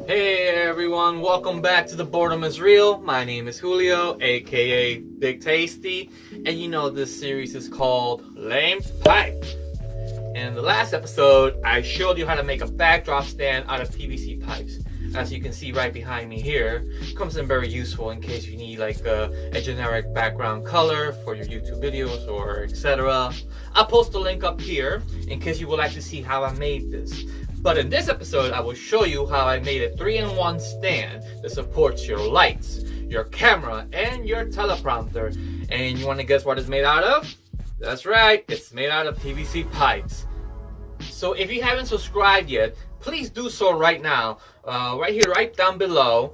Hey everyone, welcome back to the Boredom is Real. My name is Julio, aka Big Tasty, and you know this series is called Lame Pipe. In the last episode, I showed you how to make a backdrop stand out of PVC pipes. As you can see right behind me here, it comes in very useful in case you need like a generic background color for your YouTube videos or etc. I'll post a link up here in case you would like to see how I made this. But in this episode, I will show you how I made a 3-in-1 stand that supports your lights, your camera, and your teleprompter. And you want to guess what it's made out of? That's right, it's made out of PVC pipes. So if you haven't subscribed yet, please do so right now. Right here, right down below.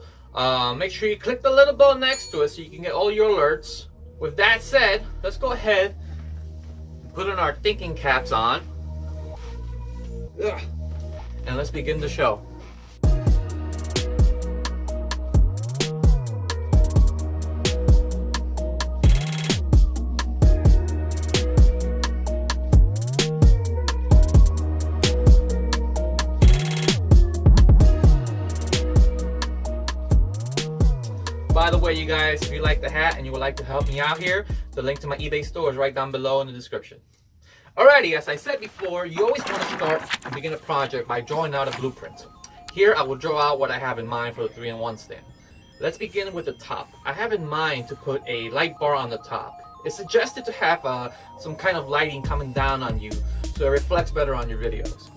Make sure you click the little bell next to it so you can get all your alerts. With that said, let's go ahead and put on our thinking caps on. Ugh. And let's begin the show. By the way, you guys, if you like the hat and you would like to help me out here, the link to my eBay store is right down below in the description. Alrighty, as I said before, you always want to start and begin a project by drawing out a blueprint. Here, I will draw out what I have in mind for the 3-in-1 stand. Let's begin with the top. I have in mind to put a light bar on the top. It's suggested to have some kind of lighting coming down on you so it reflects better on your videos.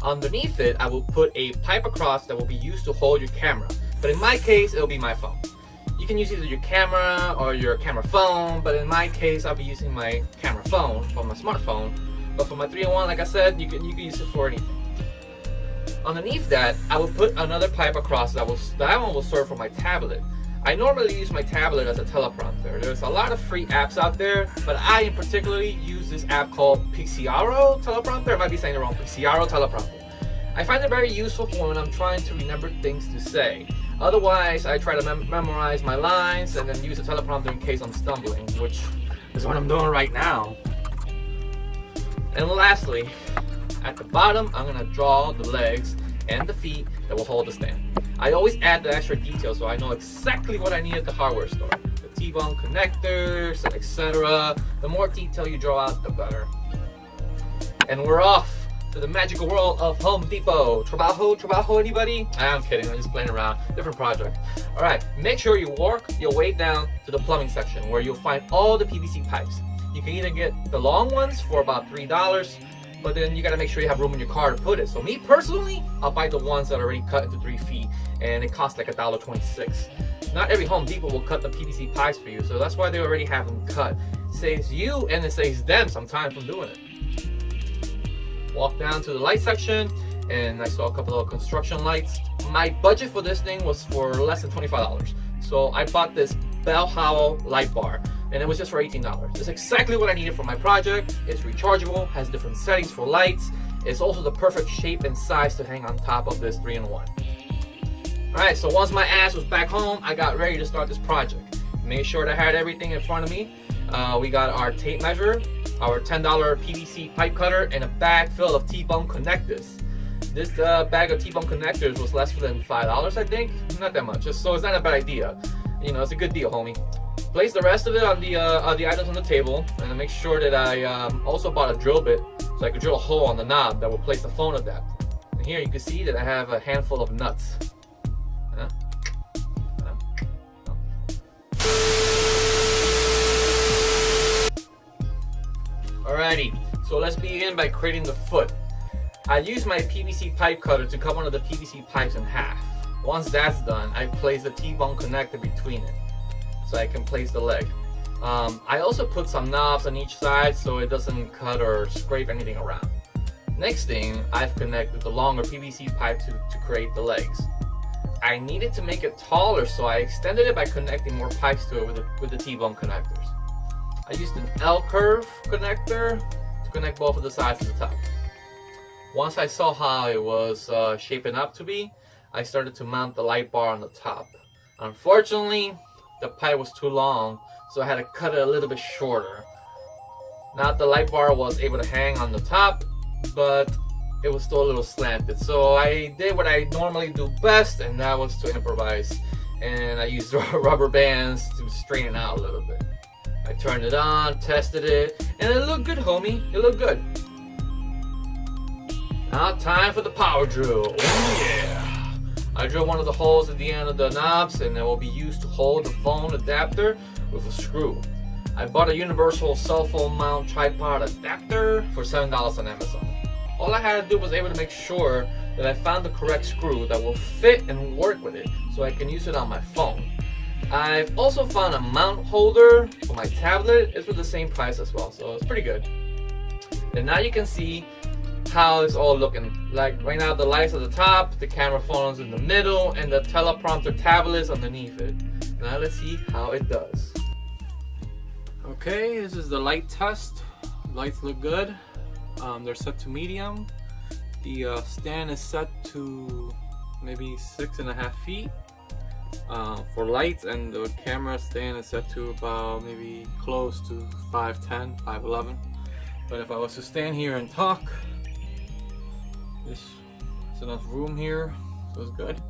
Underneath it, I will put a pipe across that will be used to hold your camera. But in my case, it'll be my phone. You can use either your camera or your camera phone, but in my case, I'll be using my camera phone for my smartphone. But for my 3-in-1, like I said, you can use it for anything. Underneath that, I will put another pipe across that one will serve for my tablet. I normally use my tablet as a teleprompter. There's a lot of free apps out there, but I in particularly use this app called Pixiaro teleprompter. I might be saying it wrong, Pixiaro teleprompter. I find it very useful for when I'm trying to remember things to say. Otherwise, I try to memorize my lines and then use a teleprompter in case I'm stumbling, which is what I'm doing right now. And lastly, at the bottom, I'm gonna draw the legs and the feet that will hold the stand. I always add the extra details so I know exactly what I need at the hardware store. The T-bone connectors, etc. The more detail you draw out, the better. And we're off to the magical world of Home Depot. Trabajo, anybody? I'm kidding, I'm just playing around. Different project. Alright, make sure you work your way down to the plumbing section where you'll find all the PVC pipes. You can either get the long ones for about $3, but then you gotta make sure you have room in your car to put it. So me personally, I'll buy the ones that are already cut into 3 feet and it costs like $1.26. Not every Home Depot will cut the PVC pipes for you, so that's why they already have them cut. It saves you and it saves them some time from doing it. Walked down to the light section and I saw a couple of construction lights. My budget for this thing was for less than $25. So I bought this Bell Howell light bar and it was just for $18. It's exactly what I needed for my project. It's rechargeable, has different settings for lights. It's also the perfect shape and size to hang on top of this 3-in-1. Alright, so once my ass was back home, I got ready to start this project. Made sure that I had everything in front of me. We got our tape measure, our $10 PVC pipe cutter, and a bag full of T-bone connectors. This bag of T-bone connectors was less than $5, I think. Not that much, so it's not a bad idea. You know, it's a good deal, homie. Place the rest of it on the items on the table, and make sure that I also bought a drill bit so I could drill a hole on the knob that will place the phone adapter. And here you can see that I have a handful of nuts. Alrighty, so let's begin by creating the foot. I use my PVC pipe cutter to cut one of the PVC pipes in half. Once that's done, I place the T-bone connector between it so I can place the leg. I also put some knobs on each side so it doesn't cut or scrape anything around. Next thing, I've connected the longer PVC pipe to create the legs. I needed to make it taller, so I extended it by connecting more pipes to it with the T-bone connectors. I used an L-curve connector to connect both of the sides of the top. Once I saw how it was shaping up to be, I started to mount the light bar on the top. Unfortunately, the pipe was too long, so I had to cut it a little bit shorter. Now the light bar was able to hang on the top, but it was still a little slanted. So I did what I normally do best, and that was to improvise. And I used rubber bands to straighten it out a little bit. I turned it on, tested it, and it looked good, homie. It looked good. Now time for the power drill. Oh yeah! I drilled one of the holes at the end of the knobs, and it will be used to hold the phone adapter with a screw. I bought a universal cell phone mount tripod adapter for $7 on Amazon. All I had to do was able to make sure that I found the correct screw that will fit and work with it so I can use it on my phone. I've also found a mount holder for my tablet. It's for the same price as well, so it's pretty good. And now you can see how it's all looking. Like right now the lights at the top, the camera phone is in the middle, and the teleprompter tablet is underneath it. Now let's see how it does. Okay, this is the light test. Lights look good. They're set to medium. The stand is set to maybe 6.5 feet for lights, and the camera stand is set to about maybe close to 5'10", 5'11". But if I was to stand here and talk, there's enough room here, so it's good.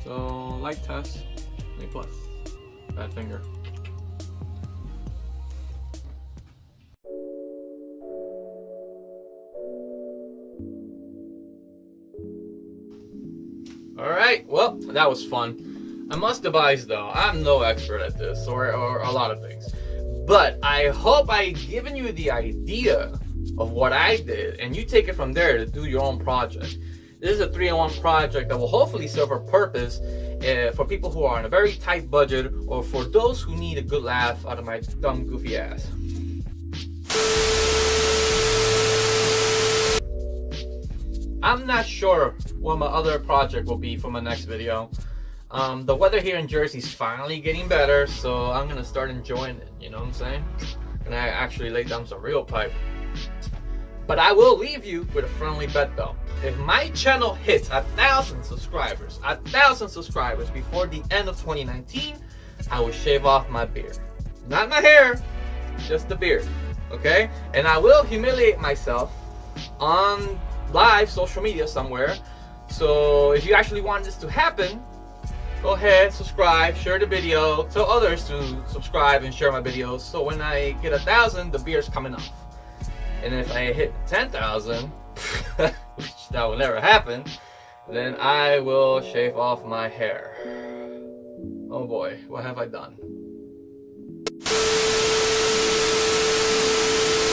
So light test, A+. Bad finger. Alright, well, that was fun. I must advise though, I'm no expert at this or a lot of things. But I hope I've given you the idea of what I did, and you take it from there to do your own project. This is a 3-in-1 project that will hopefully serve a purpose for people who are on a very tight budget, or for those who need a good laugh out of my dumb, goofy ass. I'm not sure what my other project will be for my next video. The weather here in Jersey is finally getting better, so I'm gonna start enjoying it, you know what I'm saying? And I actually laid down some real pipe. But I will leave you with a friendly bet though. If my channel hits 1,000 subscribers, before the end of 2019, I will shave off my beard. Not my hair, just the beard, okay? And I will humiliate myself on live social media somewhere. So if you actually want this to happen, go ahead, subscribe, share the video, tell others to subscribe and share my videos, so when I get 1,000, the beard's coming off. And if I hit 10,000, which that will never happen, then I will shave off my hair. Oh boy, what have I done?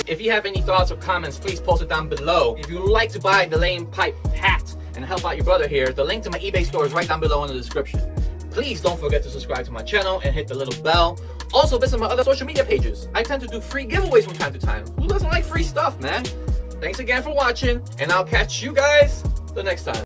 If you have any thoughts or comments, please post it down below. If you would like to buy the lame pipe hat and help out your brother here, the link to my eBay store is right down below in the description. Please don't forget to subscribe to my channel and hit the little bell. Also visit my other social media pages. I tend to do free giveaways from time to time. Who doesn't like free stuff, man? Thanks again for watching, and I'll catch you guys the next time.